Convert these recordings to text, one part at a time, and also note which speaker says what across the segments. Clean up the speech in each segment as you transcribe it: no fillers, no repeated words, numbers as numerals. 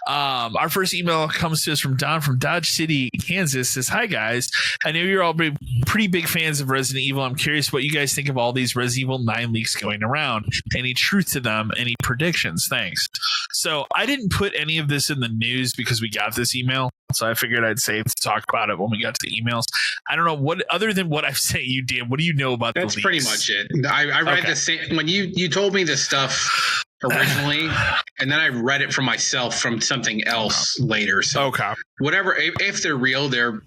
Speaker 1: Our first email comes to us from Don from Dodge City, Kansas. Says, "Hi guys, I know you're all pretty big fans of Resident Evil. I'm curious what you guys think of all these Resident Evil 9 leaks going around. Any truth to them? Any predictions? Thanks." So I didn't put any of this in the news because we got this email. So I figured I'd save to talk about it when we got to the emails. I don't know what, other than what I've sent you, Dan, what do you know about the leaks?
Speaker 2: That's pretty much it. I read the same when you told me this stuff originally, and then I read it for myself from something else later. So whatever, if they're real, they're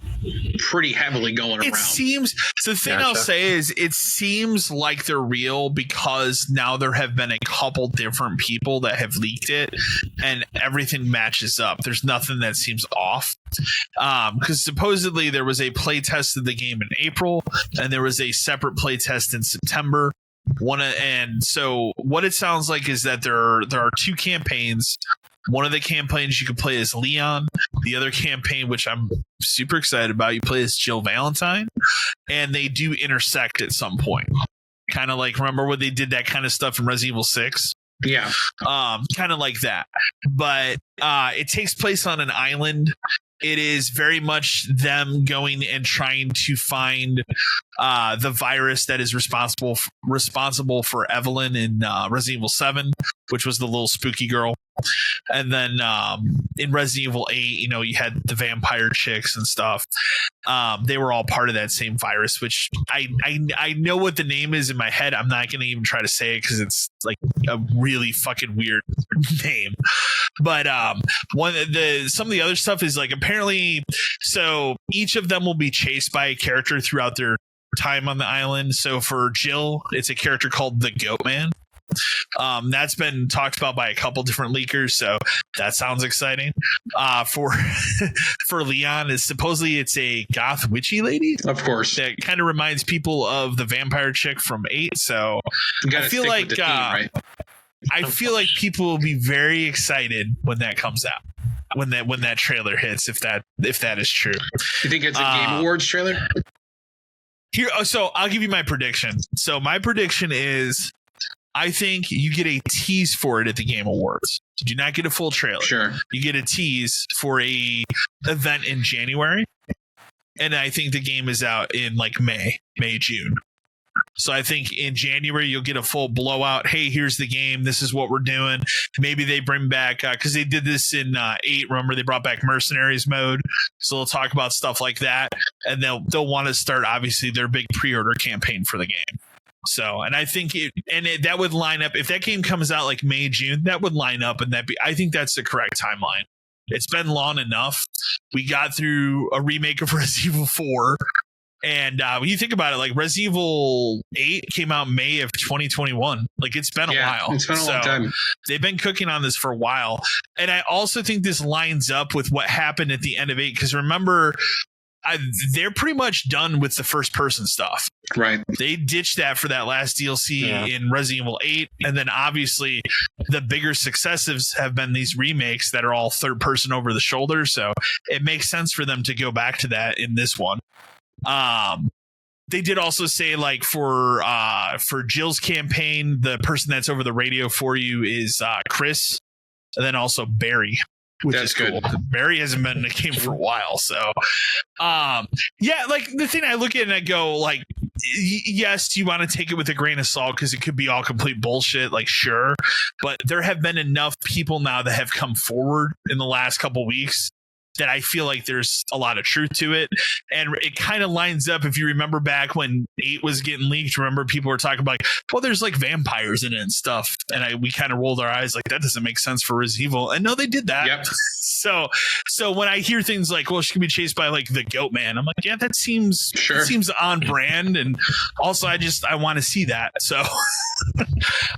Speaker 2: pretty heavily going around.
Speaker 1: It seems, so the thing I'll say is it seems like they're real because now there have been a couple different people that have leaked it and everything matches up. There's nothing that seems off. Because supposedly there was a play test of the game in April and there was a separate play test in September. And so what it sounds like is that there are two campaigns. One of the campaigns you can play as Leon. The other campaign, which I'm super excited about, you play as Jill Valentine, and they do intersect at some point. Kind of like, remember when they did that kind of stuff in Resident Evil 6?
Speaker 2: Yeah.
Speaker 1: Kind of like that. But it takes place on an island. It is very much them going and trying to find the virus that is responsible for Evelyn in Resident Evil 7, which was the little spooky girl. And then in Resident Evil 8, you had the vampire chicks and stuff. They were all part of that same virus, which I know what the name is in my head. I'm not going to even try to say it because it's like a really fucking weird name. But some of the other stuff is like apparently, so each of them will be chased by a character throughout their time on the island. So for Jill, it's a character called the Goat Man. That's been talked about by a couple different leakers, so that sounds exciting. For Leon, is supposedly it's a goth witchy lady,
Speaker 2: of course,
Speaker 1: that kind of reminds people of the vampire chick from 8. So I feel like theme, right? I feel like people will be very excited when that comes out, when that trailer hits, if that is true.
Speaker 2: You think it's a Game Awards trailer?
Speaker 1: So I'll give you my prediction. So my prediction is, I think you get a tease for it at the Game Awards. You do not get a full trailer.
Speaker 2: Sure.
Speaker 1: You get a tease for a event in January. And I think the game is out in like May, June. So I think in January, you'll get a full blowout. Hey, here's the game. This is what we're doing. Maybe they bring back, because they did this in 8. Remember, they brought back Mercenaries mode. So they'll talk about stuff like that. And they'll want to start, obviously, their big pre-order campaign for the game. So, and I think that would line up if that game comes out like May, June, that would line up. And I think that's the correct timeline. It's been long enough. We got through a remake of Resident Evil 4. And when you think about it, like Resident Evil 8 came out May of 2021. Like it's been a while.
Speaker 2: It's been a long time.
Speaker 1: They've been cooking on this for a while. And I also think this lines up with what happened at the end of 8. Because remember, they're pretty much done with the first person stuff.
Speaker 2: Right.
Speaker 1: They ditched that for that last DLC in Resident Evil 8. And then obviously the bigger successes have been these remakes that are all third person over the shoulder. So it makes sense for them to go back to that in this one. They did also say like for Jill's campaign, the person that's over the radio for you is Chris, and then also Barry. Which
Speaker 2: That's
Speaker 1: is cool. Good. Barry hasn't been in the game for a while. So, like the thing I look at and I go like, yes, you want to take it with a grain of salt because it could be all complete bullshit. Like, sure. But there have been enough people now that have come forward in the last couple weeks that I feel like there's a lot of truth to it. And it kind of lines up. If you remember back when 8 was getting leaked, remember people were talking about like, well, there's like vampires in it and stuff. And we kind of rolled our eyes like that doesn't make sense for Resident Evil. And no, they did that.
Speaker 2: Yep.
Speaker 1: So when I hear things like, well, she can be chased by like the Goat Man, I'm like, yeah, that seems on brand. And also I want to see that. So,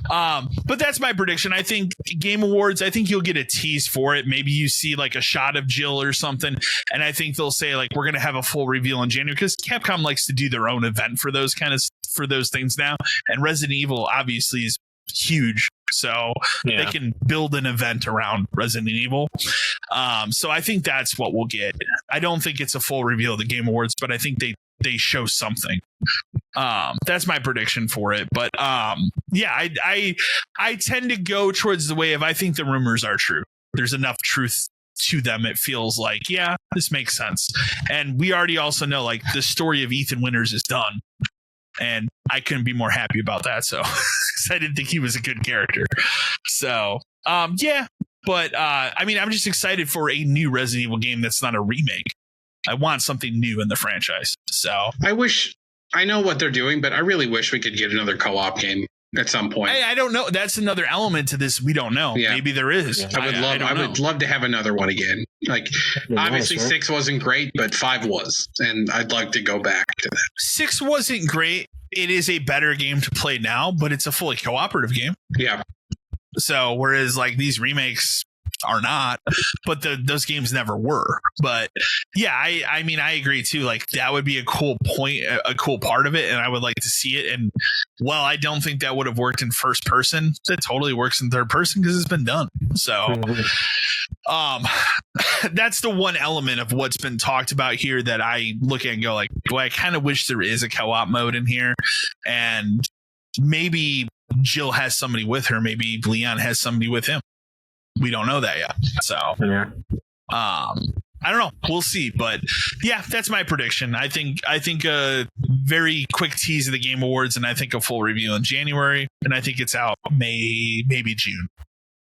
Speaker 1: but that's my prediction. I think Game Awards, I think you'll get a tease for it. Maybe you see like a shot of Jill or something. And I think they'll say like, we're going to have a full reveal in January because Capcom likes to do their own event for those things now. And Resident Evil obviously is huge. So they can build an event around Resident Evil. So I think that's what we'll get. I don't think it's a full reveal of the Game Awards, but I think they show something. That's my prediction for it. But I tend to go towards the way of I think the rumors are true. there's enough truth to them. It feels like, yeah, this makes sense. And we already also know like the story of Ethan Winters is done. And I couldn't be more happy about that. So I didn't think he was a good character. So, yeah. But I mean, I'm just excited for a new Resident Evil game that's not a remake. I want something new in the franchise. So
Speaker 2: I know what they're doing, but I really wish we could get another co-op game at some point.
Speaker 1: I don't know. That's another element to this. We don't know. Yeah. Maybe there is.
Speaker 2: Yeah. I would love to have another one again. Like, obviously 6 wasn't great, but 5 was, and I'd like to go back to that.
Speaker 1: 6 wasn't great. It is a better game to play now, but it's a fully cooperative game.
Speaker 2: Yeah.
Speaker 1: So whereas like these remakes are not, but those games never were. But yeah, I mean, I agree too. Like that would be a cool point, a cool part of it. And I would like to see it. And well, I don't think that would have worked in first person. It totally works in third person because it's been done. So that's the one element of what's been talked about here that I look at and go like, boy, I kind of wish there is a co-op mode in here. And maybe Jill has somebody with her. Maybe Leon has somebody with him. We don't know that yet. So, I don't know. We'll see. But yeah, that's my prediction. I think a very quick tease of the Game Awards, and I think a full review in January, and I think it's out maybe June.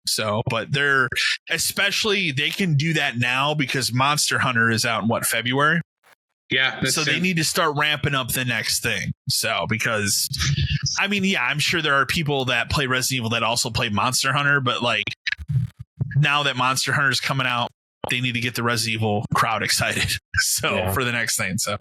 Speaker 1: So, but they can do that now because Monster Hunter is out in February.
Speaker 2: Yeah.
Speaker 1: So they need to start ramping up the next thing. So, because I mean, yeah, I'm sure there are people that play Resident Evil that also play Monster Hunter, but like now that Monster Hunter is coming out, they need to get the Resident Evil crowd excited. So for the next thing. So